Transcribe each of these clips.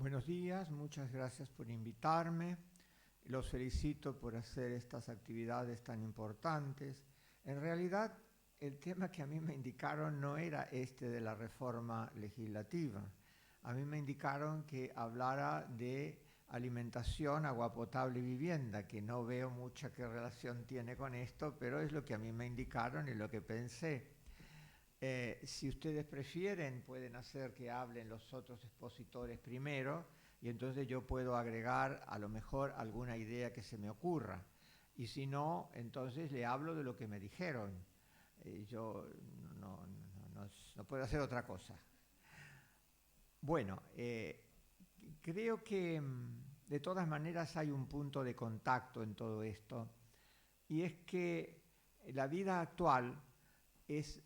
Buenos días, muchas gracias por invitarme. Los felicito por hacer estas actividades tan importantes. En realidad, el tema que a mí me indicaron no era este de la reforma legislativa. A mí me indicaron que hablara de alimentación, agua potable y vivienda, que no veo mucha qué relación tiene con esto, pero es lo que a mí me indicaron y lo que pensé. Si ustedes prefieren, pueden hacer que hablen los otros expositores primero y entonces yo puedo agregar a lo mejor alguna idea que se me ocurra. Y si no, entonces le hablo de lo que me dijeron. Yo no puedo hacer otra cosa. Bueno, creo que de todas maneras hay un punto de contacto en todo esto, y es que la vida actual es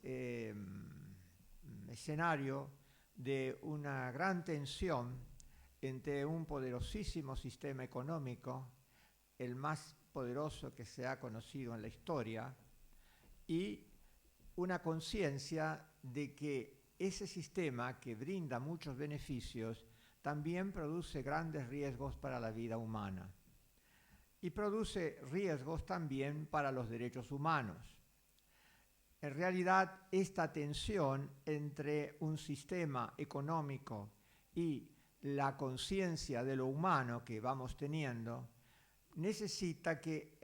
escenario de una gran tensión entre un poderosísimo sistema económico, el más poderoso que se ha conocido en la historia, y una conciencia de que ese sistema, que brinda muchos beneficios, también produce grandes riesgos para la vida humana y produce riesgos también para los derechos humanos. En realidad, esta tensión entre un sistema económico y la conciencia de lo humano que vamos teniendo necesita que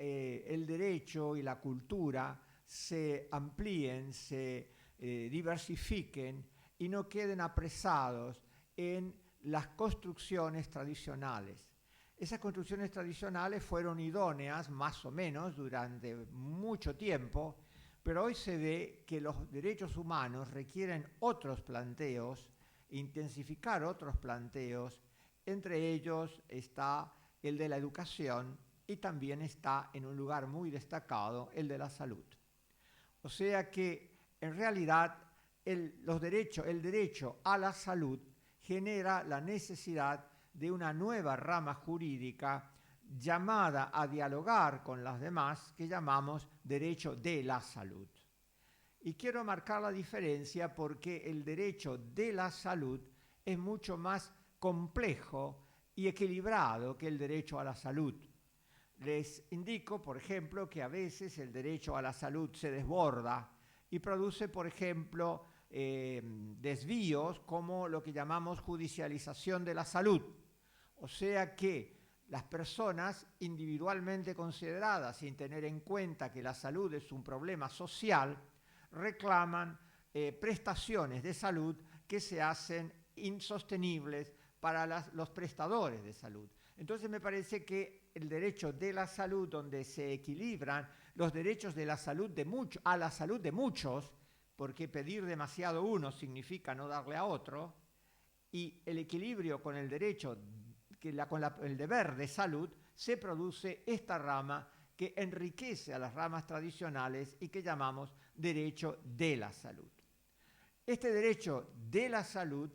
el derecho y la cultura se amplíen, se diversifiquen y no queden apresados en las construcciones tradicionales. Esas construcciones tradicionales fueron idóneas, más o menos, durante mucho tiempo, pero hoy se ve que los derechos humanos requieren otros planteos, intensificar otros planteos. Entre ellos está el de la educación y también está en un lugar muy destacado el de la salud. O sea que en realidad el derecho a la salud genera la necesidad de una nueva rama jurídica llamada a dialogar con las demás, que llamamos derecho de la salud. Y quiero marcar la diferencia porque el derecho de la salud es mucho más complejo y equilibrado que el derecho a la salud. Les indico, por ejemplo, que a veces el derecho a la salud se desborda y produce, por ejemplo, desvíos como lo que llamamos judicialización de la salud. O sea que las personas individualmente consideradas, sin tener en cuenta que la salud es un problema social, reclaman prestaciones de salud que se hacen insostenibles para los prestadores de salud. Entonces me parece que el derecho de la salud, donde se equilibran los derechos de la salud a la salud de muchos, porque pedir demasiado uno significa no darle a otro, y el equilibrio con el derecho, con el deber de salud, se produce esta rama que enriquece a las ramas tradicionales y que llamamos derecho de la salud. Este derecho de la salud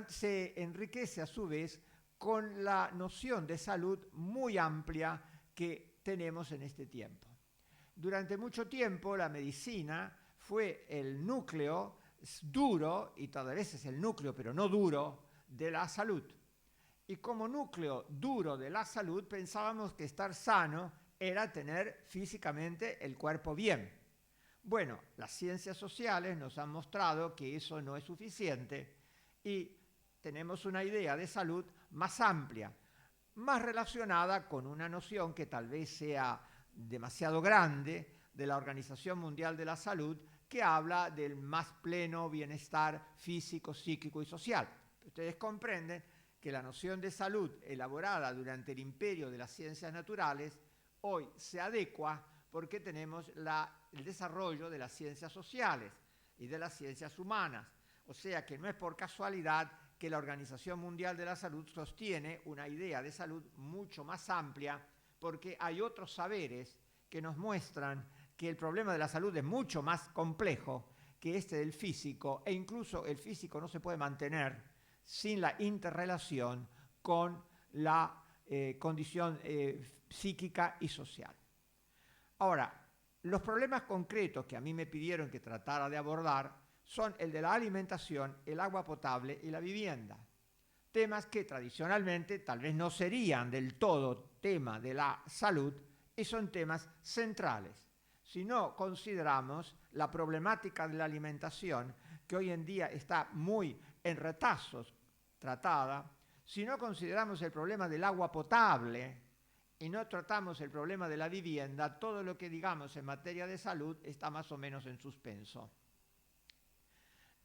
se enriquece a su vez con la noción de salud muy amplia que tenemos en este tiempo. Durante mucho tiempo la medicina fue el núcleo duro, y tal vez es el núcleo pero no duro, de la salud. Y como núcleo duro de la salud pensábamos que estar sano era tener físicamente el cuerpo bien. Bueno, las ciencias sociales nos han mostrado que eso no es suficiente y tenemos una idea de salud más amplia, más relacionada con una noción que tal vez sea demasiado grande de la Organización Mundial de la Salud, que habla del más pleno bienestar físico, psíquico y social. Ustedes comprenden que la noción de salud elaborada durante el imperio de las ciencias naturales hoy se adecua porque tenemos el desarrollo de las ciencias sociales y de las ciencias humanas. O sea que no es por casualidad que la Organización Mundial de la Salud sostiene una idea de salud mucho más amplia, porque hay otros saberes que nos muestran que el problema de la salud es mucho más complejo que este del físico, e incluso el físico no se puede mantener sin la interrelación con la condición psíquica y social. Ahora, los problemas concretos que a mí me pidieron que tratara de abordar son el de la alimentación, el agua potable y la vivienda. temas que tradicionalmente tal vez no serían del todo tema de la salud y son temas centrales. Si no consideramos la problemática de la alimentación, que hoy en día está muy en retazos tratada, si no consideramos el problema del agua potable y no tratamos el problema de la vivienda, todo lo que digamos en materia de salud está más o menos en suspenso.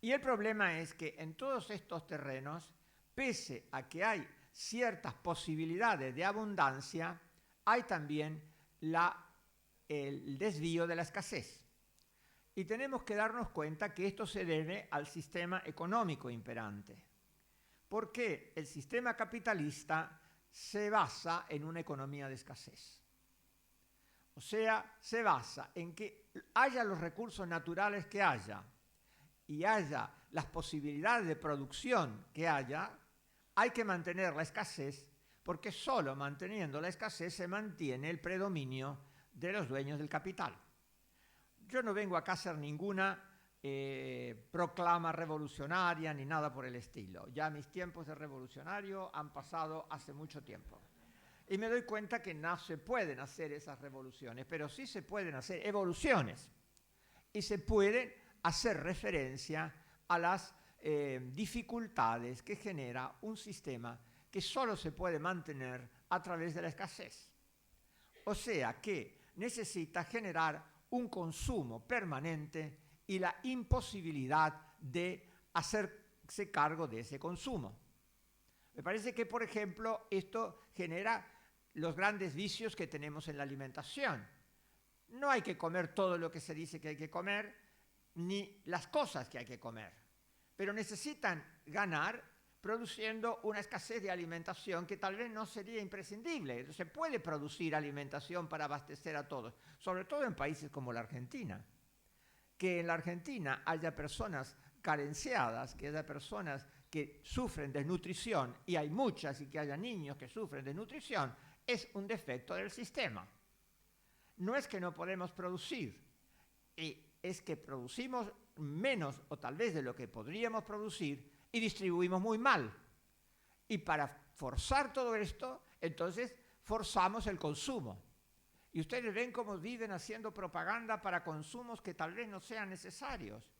Y el problema es que en todos estos terrenos, pese a que hay ciertas posibilidades de abundancia, hay también el desvío de la escasez. Y tenemos que darnos cuenta que esto se debe al sistema económico imperante. Porque el sistema capitalista se basa en una economía de escasez. O sea, se basa en que haya los recursos naturales que haya y haya las posibilidades de producción que haya, hay que mantener la escasez, porque solo manteniendo la escasez se mantiene el predominio de los dueños del capital. Yo no vengo acá a hacer ninguna proclama revolucionaria ni nada por el estilo. Ya mis tiempos de revolucionario han pasado hace mucho tiempo. Y me doy cuenta que no se pueden hacer esas revoluciones, pero sí se pueden hacer evoluciones. Y se puede hacer referencia a las dificultades que genera un sistema que solo se puede mantener a través de la escasez. O sea que necesita generar un consumo permanente y la imposibilidad de hacerse cargo de ese consumo. Me parece que, por ejemplo, esto genera los grandes vicios que tenemos en la alimentación. No hay que comer todo lo que se dice que hay que comer, ni las cosas que hay que comer, pero necesitan ganar produciendo una escasez de alimentación que tal vez no sería imprescindible. Se puede producir alimentación para abastecer a todos, sobre todo en países como la Argentina. Que en la Argentina haya personas carenciadas, que haya personas que sufren desnutrición, y hay muchas, y que haya niños que sufren desnutrición, es un defecto del sistema. No es que no podemos producir, es que producimos menos o tal vez de lo que podríamos producir y distribuimos muy mal. Y para forzar todo esto, entonces forzamos el consumo. Y ustedes ven cómo viven haciendo propaganda para consumos que tal vez no sean necesarios.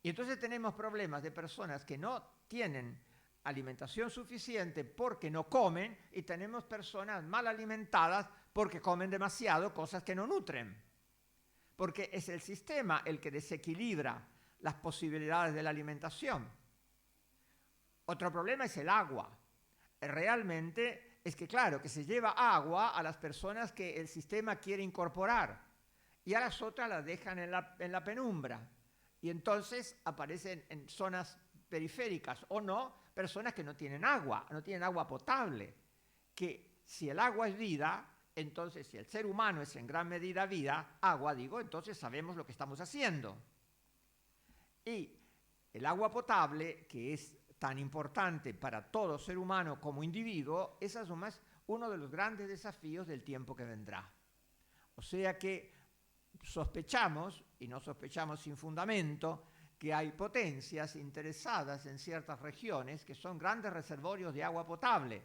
Y entonces tenemos problemas de personas que no tienen alimentación suficiente porque no comen, y tenemos personas mal alimentadas porque comen demasiado cosas que no nutren. Porque es el sistema el que desequilibra las posibilidades de la alimentación. Otro problema es el agua. Realmente es que, claro, que se lleva agua a las personas que el sistema quiere incorporar y a las otras las dejan en la penumbra. Y entonces aparecen en zonas periféricas o no, personas que no tienen agua potable. Que si el agua es vida, entonces si el ser humano es en gran medida vida, agua digo, entonces sabemos lo que estamos haciendo. Y el agua potable, que es tan importante para todo ser humano como individuo, es además uno de los grandes desafíos del tiempo que vendrá. O sea que sospechamos, y no sospechamos sin fundamento, que hay potencias interesadas en ciertas regiones que son grandes reservorios de agua potable,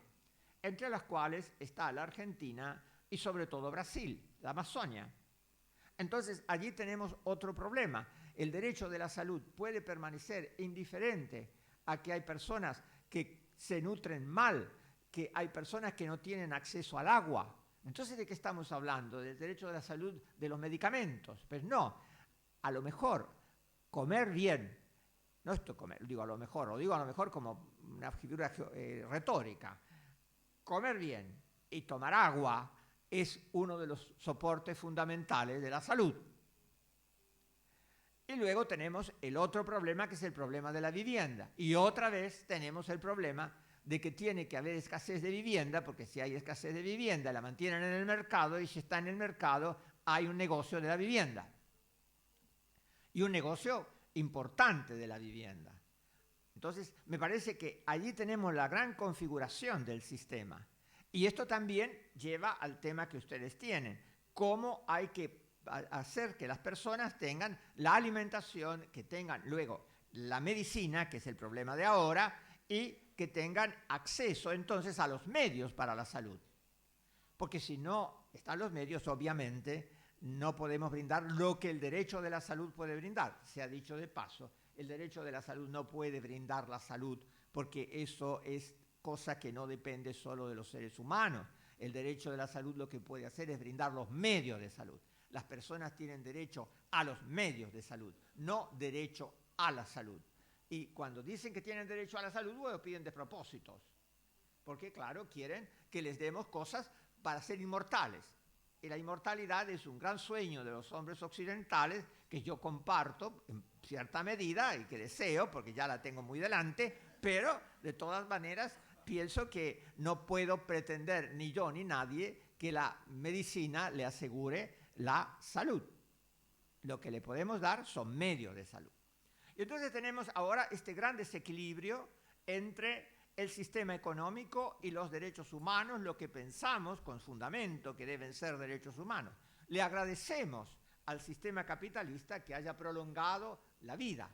entre las cuales está la Argentina y sobre todo Brasil, la Amazonia. Entonces allí tenemos otro problema. El derecho de la salud puede permanecer indiferente a que hay personas que se nutren mal, que hay personas que no tienen acceso al agua. Entonces, ¿de qué estamos hablando? ¿Del derecho de la salud de los medicamentos? Pues no, a lo mejor comer bien, no esto comer, digo a lo mejor como una figura retórica, comer bien y tomar agua es uno de los soportes fundamentales de la salud. Y luego tenemos el otro problema, que es el problema de la vivienda. Y otra vez tenemos el problema de que tiene que haber escasez de vivienda, porque si hay escasez de vivienda la mantienen en el mercado, y si está en el mercado hay un negocio de la vivienda. Y un negocio importante de la vivienda. Entonces, me parece que allí tenemos la gran configuración del sistema. Y esto también lleva al tema que ustedes tienen. Cómo hay que hacer que las personas tengan la alimentación, que tengan luego la medicina, que es el problema de ahora, y que tengan acceso entonces a los medios para la salud. Porque si no están los medios, obviamente, no podemos brindar lo que el derecho de la salud puede brindar. Se ha dicho de paso, el derecho de la salud no puede brindar la salud porque eso es cosa que no depende solo de los seres humanos. El derecho de la salud lo que puede hacer es brindar los medios de salud. Las personas tienen derecho a los medios de salud, no derecho a la salud. Y cuando dicen que tienen derecho a la salud, luego piden despropósitos. Porque, claro, quieren que les demos cosas para ser inmortales. Y la inmortalidad es un gran sueño de los hombres occidentales que yo comparto en cierta medida y que deseo, porque ya la tengo muy delante, pero de todas maneras pienso que no puedo pretender, ni yo ni nadie, que la medicina le asegure la salud. Lo que le podemos dar son medios de salud. Y entonces tenemos ahora este gran desequilibrio entre el sistema económico y los derechos humanos, lo que pensamos con fundamento que deben ser derechos humanos. Le agradecemos al sistema capitalista que haya prolongado la vida.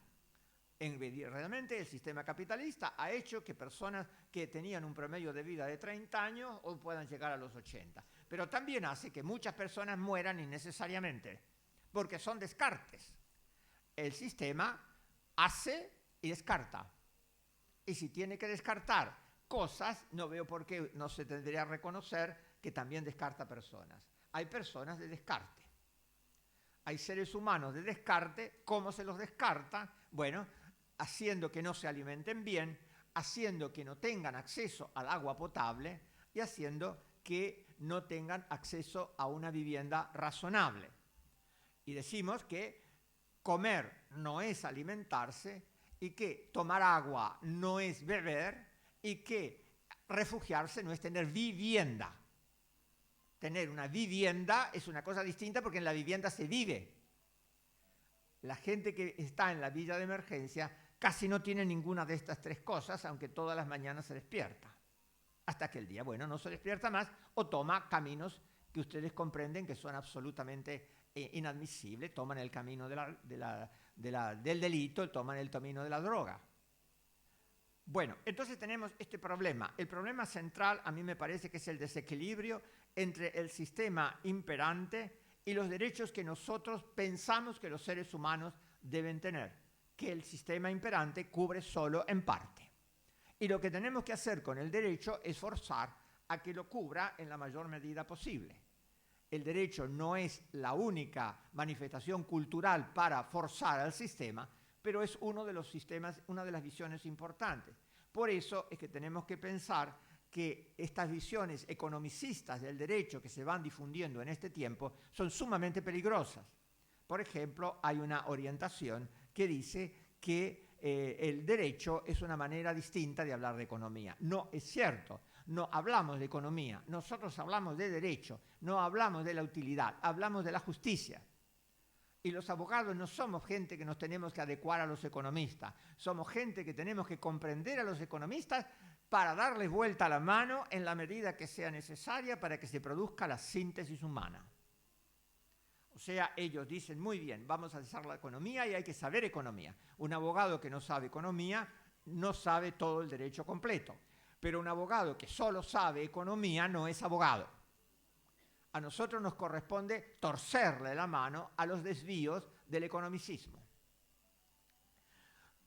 Realmente el sistema capitalista ha hecho que personas que tenían un promedio de vida de 30 años hoy puedan llegar a los 80. Pero también hace que muchas personas mueran innecesariamente, porque son descartes. El sistema hace y descarta. Y si tiene que descartar cosas, no veo por qué no se tendría a reconocer que también descarta personas. Hay personas de descarte. Hay seres humanos de descarte. ¿Cómo se los descarta? Bueno, haciendo que no se alimenten bien, haciendo que no tengan acceso al agua potable y haciendo que no tengan acceso a una vivienda razonable. Y decimos que comer no es alimentarse, y que tomar agua no es beber, y que refugiarse no es tener vivienda. Tener una vivienda es una cosa distinta porque en la vivienda se vive. La gente que está en la villa de emergencia casi no tiene ninguna de estas tres cosas, aunque todas las mañanas se despierta. Hasta que el día, bueno, no se despierta más o toma caminos que ustedes comprenden que son absolutamente inadmisibles. Toman el camino del delito, toman el camino de la droga. Bueno, entonces tenemos este problema. El problema central a mí me parece que es el desequilibrio entre el sistema imperante y los derechos que nosotros pensamos que los seres humanos deben tener, que el sistema imperante cubre solo en parte. Y lo que tenemos que hacer con el derecho es forzar a que lo cubra en la mayor medida posible. El derecho no es la única manifestación cultural para forzar al sistema, pero es uno de los sistemas, una de las visiones importantes. Por eso es que tenemos que pensar que estas visiones economicistas del derecho que se van difundiendo en este tiempo son sumamente peligrosas. Por ejemplo, hay una orientación que dice que el derecho es una manera distinta de hablar de economía. No es cierto. No hablamos de economía, nosotros hablamos de derecho, no hablamos de la utilidad, hablamos de la justicia. Y los abogados no somos gente que nos tenemos que adecuar a los economistas, somos gente que tenemos que comprender a los economistas para darles vuelta a la mano en la medida que sea necesaria para que se produzca la síntesis humana. O sea, ellos dicen muy bien, vamos a hacer la economía y hay que saber economía. Un abogado que no sabe economía no sabe todo el derecho completo. Pero un abogado que solo sabe economía no es abogado. A nosotros nos corresponde torcerle la mano a los desvíos del economicismo.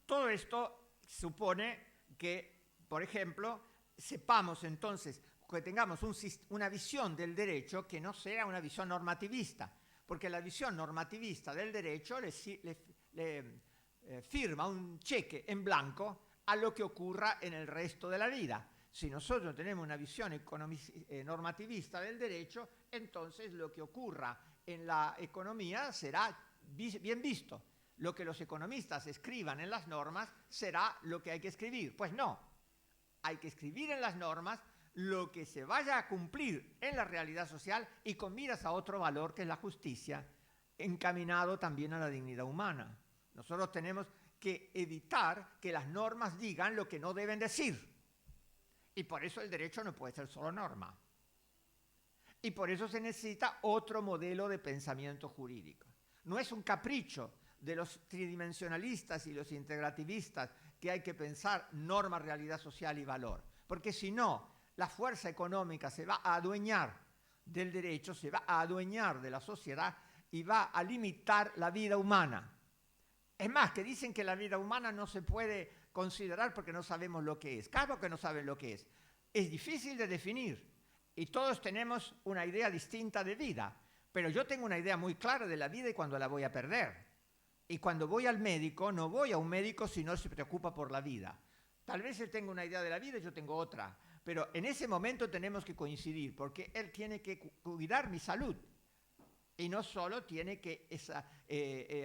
Todo esto supone que, por ejemplo, sepamos entonces que tengamos una visión del derecho que no sea una visión normativista, porque la visión normativista del derecho le firma un cheque en blanco a lo que ocurra en el resto de la vida. Si nosotros tenemos una visión normativista del derecho, entonces lo que ocurra en la economía será bien visto. Lo que los economistas escriban en las normas será lo que hay que escribir. Pues no, hay que escribir en las normas lo que se vaya a cumplir en la realidad social y con miras a otro valor que es la justicia, encaminado también a la dignidad humana. Nosotros tenemos que evitar que las normas digan lo que no deben decir. Y por eso el derecho no puede ser solo norma. Y por eso se necesita otro modelo de pensamiento jurídico. No es un capricho de los tridimensionalistas y los integrativistas que hay que pensar norma, realidad social y valor. Porque si no, la fuerza económica se va a adueñar del derecho, se va a adueñar de la sociedad y va a limitar la vida humana. Es más, que dicen que la vida humana no se puede considerar porque no sabemos lo que es. Claro que no saben lo que es. Es difícil de definir y todos tenemos una idea distinta de vida, pero yo tengo una idea muy clara de la vida y cuando la voy a perder. Y cuando voy al médico, no voy a un médico si no se preocupa por la vida. Tal vez él tenga una idea de la vida y yo tengo otra, pero en ese momento tenemos que coincidir porque él tiene que cuidar mi salud. Y no solo tiene que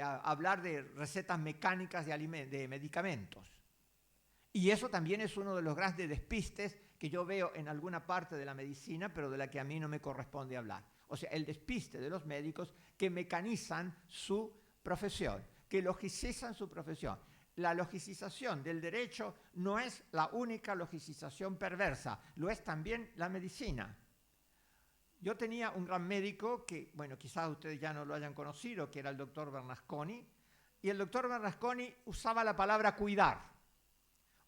hablar de recetas mecánicas de medicamentos. Y eso también es uno de los grandes despistes que yo veo en alguna parte de la medicina, pero de la que a mí no me corresponde hablar. O sea, el despiste de los médicos que mecanizan su profesión, que logicizan su profesión. La logicización del derecho no es la única logicización perversa, lo es también la medicina. Yo tenía un gran médico que, bueno, quizás ustedes ya no lo hayan conocido, que era el doctor Bernasconi, y el doctor Bernasconi usaba la palabra cuidar.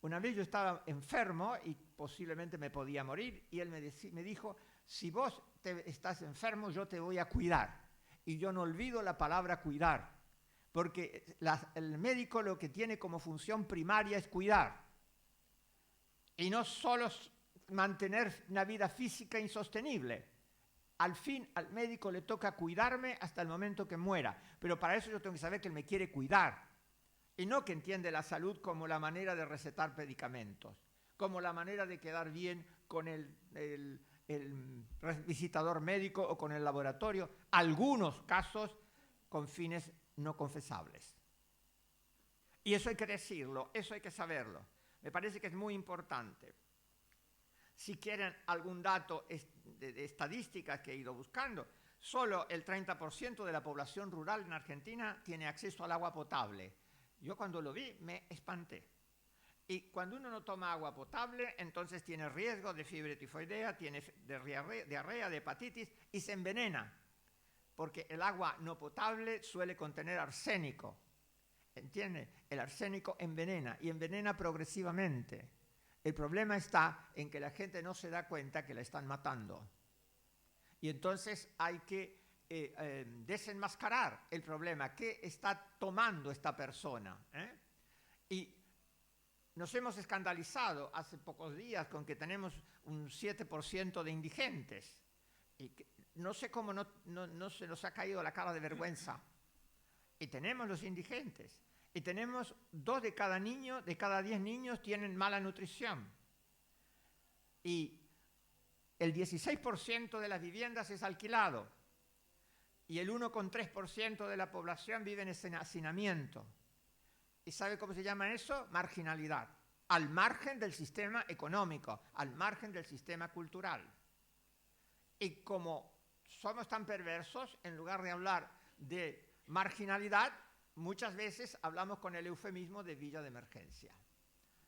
Una vez yo estaba enfermo y posiblemente me podía morir, y él me dijo, si vos estás enfermo, yo te voy a cuidar. Y yo no olvido la palabra cuidar, porque el médico lo que tiene como función primaria es cuidar, y no solo mantener una vida física insostenible. Al fin, al médico le toca cuidarme hasta el momento que muera. Pero para eso yo tengo que saber que él me quiere cuidar. Y no que entiende la salud como la manera de recetar medicamentos, como la manera de quedar bien con el visitador médico o con el laboratorio. Algunos casos con fines no confesables. Y eso hay que decirlo, eso hay que saberlo. Me parece que es muy importante. Si quieren algún dato de estadísticas que he ido buscando, solo el 30% de la población rural en Argentina tiene acceso al agua potable. Yo cuando lo vi me espanté. Y cuando uno no toma agua potable, entonces tiene riesgo de fiebre tifoidea, tiene diarrea, de hepatitis y se envenena. Porque el agua no potable suele contener arsénico. ¿Entiende? El arsénico envenena y envenena progresivamente. El problema está en que la gente no se da cuenta que la están matando. Y entonces hay que desenmascarar el problema. ¿Qué está tomando esta persona? Y nos hemos escandalizado hace pocos días con que tenemos un 7% de indigentes. Y no sé cómo no se nos ha caído la cara de vergüenza. Y tenemos los indigentes. Y tenemos 2 de cada 10 niños tienen mala nutrición. Y el 16% de las viviendas es alquilado. Y el 1,3% de la población vive en hacinamiento. ¿Y sabe cómo se llama eso? Marginalidad. Al margen del sistema económico, al margen del sistema cultural. Y como somos tan perversos, en lugar de hablar de marginalidad, muchas veces hablamos con el eufemismo de villa de emergencia.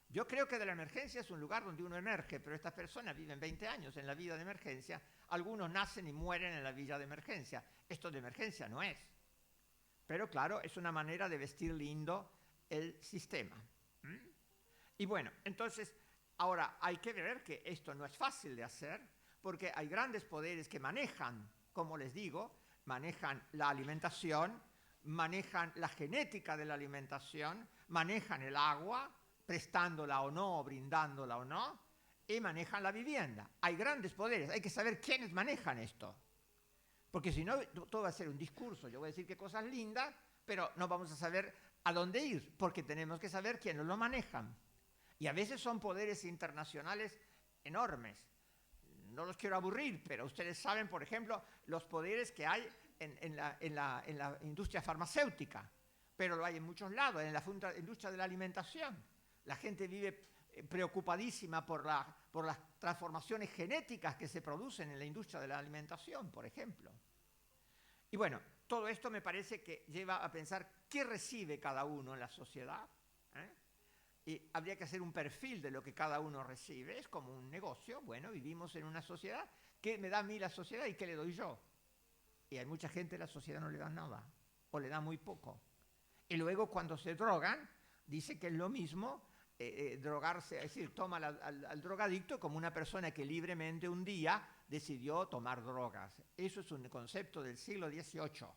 Yo creo que de la emergencia es un lugar donde uno emerge, pero estas personas viven 20 años en la villa de emergencia, algunos nacen y mueren en la villa de emergencia. Esto de emergencia no es. Pero claro, es una manera de vestir lindo el sistema. Y bueno, entonces, ahora hay que ver que esto no es fácil de hacer, porque hay grandes poderes que manejan, como les digo, manejan la alimentación, manejan la genética de la alimentación, manejan el agua, prestándola o no, brindándola o no, y manejan la vivienda. Hay grandes poderes, hay que saber quiénes manejan esto. Porque si no, todo va a ser un discurso. Yo voy a decir qué cosas lindas, pero no vamos a saber a dónde ir, porque tenemos que saber quiénes lo manejan. Y a veces son poderes internacionales enormes. No los quiero aburrir, pero ustedes saben, por ejemplo, los poderes que hay en la industria farmacéutica, pero lo hay en muchos lados, en la industria de la alimentación. La gente vive preocupadísima por las transformaciones genéticas que se producen en la industria de la alimentación, por ejemplo. Y bueno, todo esto me parece que lleva a pensar qué recibe cada uno en la sociedad. Y habría que hacer un perfil de lo que cada uno recibe. Es como un negocio. Bueno, vivimos en una sociedad. ¿Qué me da a mí la sociedad y qué le doy yo? Y hay mucha gente a la sociedad no le da nada, o le da muy poco. Y luego cuando se drogan, dice que es lo mismo drogarse, es decir, toma al drogadicto como una persona que libremente un día decidió tomar drogas. Eso es un concepto del siglo XVIII.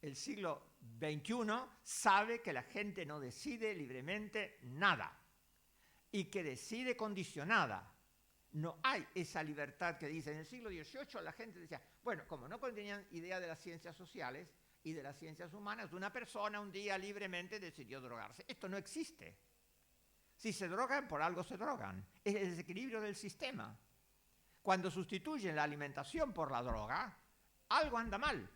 El siglo XXI sabe que la gente no decide libremente nada y que decide condicionada. No hay esa libertad que dice. En el siglo XVIII la gente decía, bueno, como no tenían idea de las ciencias sociales y de las ciencias humanas, una persona un día libremente decidió drogarse. Esto no existe. Si se drogan, por algo se drogan. Es el desequilibrio del sistema. Cuando sustituyen la alimentación por la droga, algo anda mal.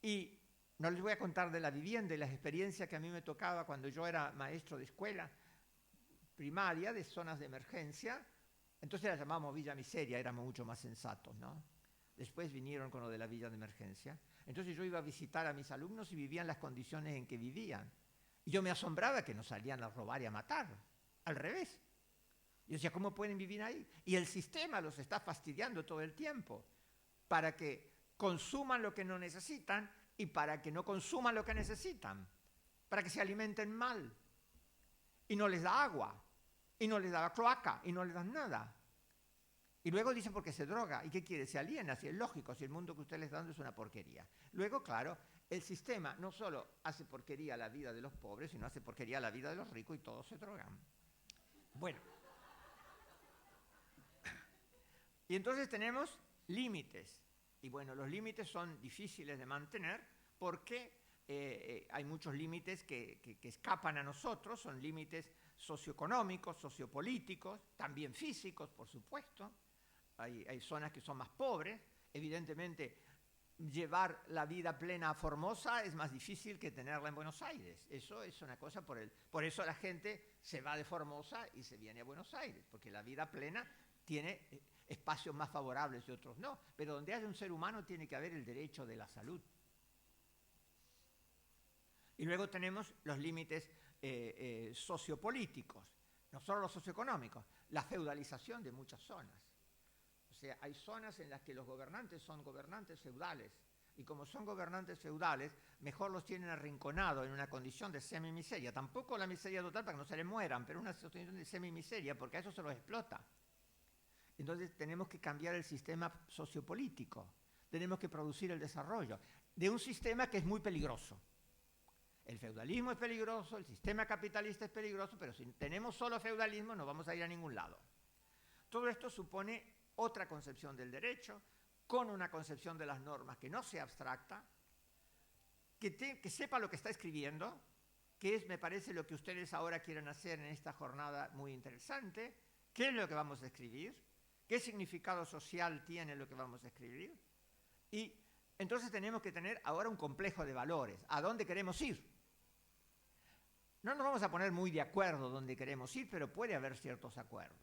Y no les voy a contar de la vivienda y las experiencias que a mí me tocaba cuando yo era maestro de escuela primaria, de zonas de emergencia. Entonces la llamamos Villa Miseria, éramos mucho más sensatos, ¿no? Después vinieron con lo de la villa de emergencia. Entonces yo iba a visitar a mis alumnos y vivían las condiciones en que vivían. Y yo me asombraba que nos salían a robar y a matar. Al revés. Yo decía, ¿cómo pueden vivir ahí? Y el sistema los está fastidiando todo el tiempo para que consuman lo que no necesitan y para que no consuman lo que necesitan, para que se alimenten mal. Y no les da agua, y no les da cloaca, y no les dan nada. Y luego dicen porque se droga. ¿Y qué quiere? Se aliena, si es lógico, si el mundo que ustedes les dan es una porquería. Luego, claro, el sistema no solo hace porquería la vida de los pobres, sino hace porquería la vida de los ricos y todos se drogan. Bueno. Y entonces tenemos límites. Y bueno, los límites son difíciles de mantener porque hay muchos límites que escapan a nosotros, son límites socioeconómicos, sociopolíticos, también físicos, por supuesto. Hay zonas que son más pobres. Evidentemente, llevar la vida plena a Formosa es más difícil que tenerla en Buenos Aires. Eso es una cosa por eso la gente se va de Formosa y se viene a Buenos Aires, porque la vida plena tiene espacios más favorables y otros no. Pero donde haya un ser humano tiene que haber el derecho de la salud. Y luego tenemos los límites sociopolíticos, no solo los socioeconómicos, la feudalización de muchas zonas. O sea, hay zonas en las que los gobernantes son gobernantes feudales, y como son gobernantes feudales, mejor los tienen arrinconados en una condición de semimiseria. Tampoco la miseria total para que no se les mueran, pero una situación de semimiseria, porque a eso se los explota. Entonces tenemos que cambiar el sistema sociopolítico, tenemos que producir el desarrollo de un sistema que es muy peligroso. El feudalismo es peligroso, el sistema capitalista es peligroso, pero si tenemos solo feudalismo no vamos a ir a ningún lado. Todo esto supone otra concepción del derecho, con una concepción de las normas que no sea abstracta, que sepa lo que está escribiendo, que es, me parece, lo que ustedes ahora quieren hacer en esta jornada muy interesante. ¿Qué es lo que vamos a escribir? ¿Qué significado social tiene lo que vamos a escribir? Y entonces tenemos que tener ahora un complejo de valores. ¿A dónde queremos ir? No nos vamos a poner muy de acuerdo dónde queremos ir, pero puede haber ciertos acuerdos.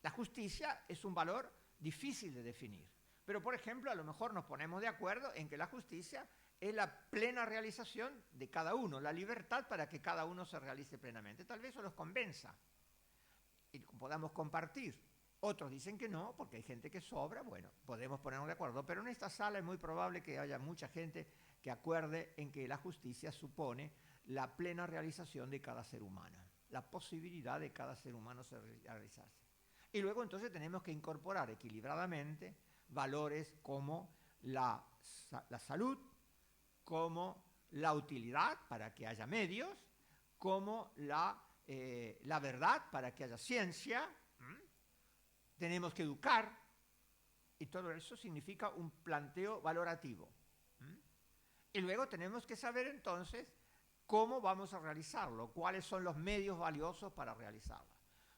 La justicia es un valor difícil de definir. Pero, por ejemplo, a lo mejor nos ponemos de acuerdo en que la justicia es la plena realización de cada uno, la libertad para que cada uno se realice plenamente. Tal vez eso los convenza y podamos compartir. Otros dicen que no, porque hay gente que sobra. Bueno, podemos ponernos de acuerdo. Pero en esta sala es muy probable que haya mucha gente que acuerde en que la justicia supone la plena realización de cada ser humano, la posibilidad de cada ser humano realizarse. Y luego entonces tenemos que incorporar equilibradamente valores como la salud, como la utilidad para que haya medios, como la verdad para que haya ciencia. Tenemos que educar, y todo eso significa un planteo valorativo. Y luego tenemos que saber entonces cómo vamos a realizarlo, cuáles son los medios valiosos para realizarlo.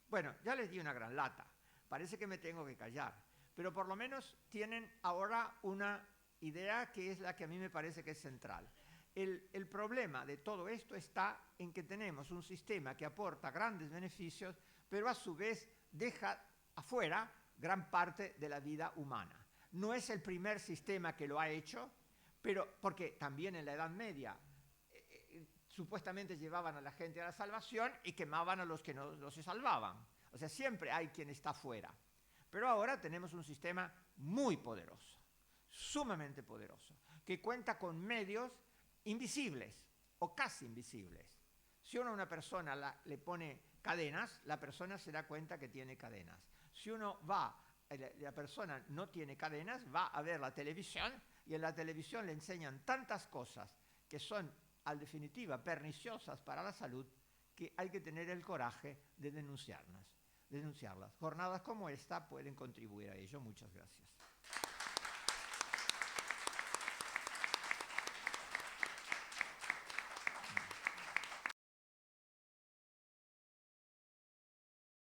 Bueno, ya les di una gran lata, parece que me tengo que callar, pero por lo menos tienen ahora una idea que es la que a mí me parece que es central. El problema de todo esto está en que tenemos un sistema que aporta grandes beneficios, pero a su vez deja afuera gran parte de la vida humana. No es el primer sistema que lo ha hecho, pero porque también en la Edad Media supuestamente llevaban a la gente a la salvación y quemaban a los que no se salvaban. O sea, siempre hay quien está fuera. Pero ahora tenemos un sistema muy poderoso, sumamente poderoso, que cuenta con medios invisibles o casi invisibles. Si uno a una persona le pone cadenas, la persona se da cuenta que tiene cadenas. Si uno la persona no tiene cadenas, va a ver la televisión y en la televisión le enseñan tantas cosas que son, al definitiva, perniciosas para la salud, que hay que tener el coraje de denunciarlas. Jornadas como esta pueden contribuir a ello. Muchas gracias.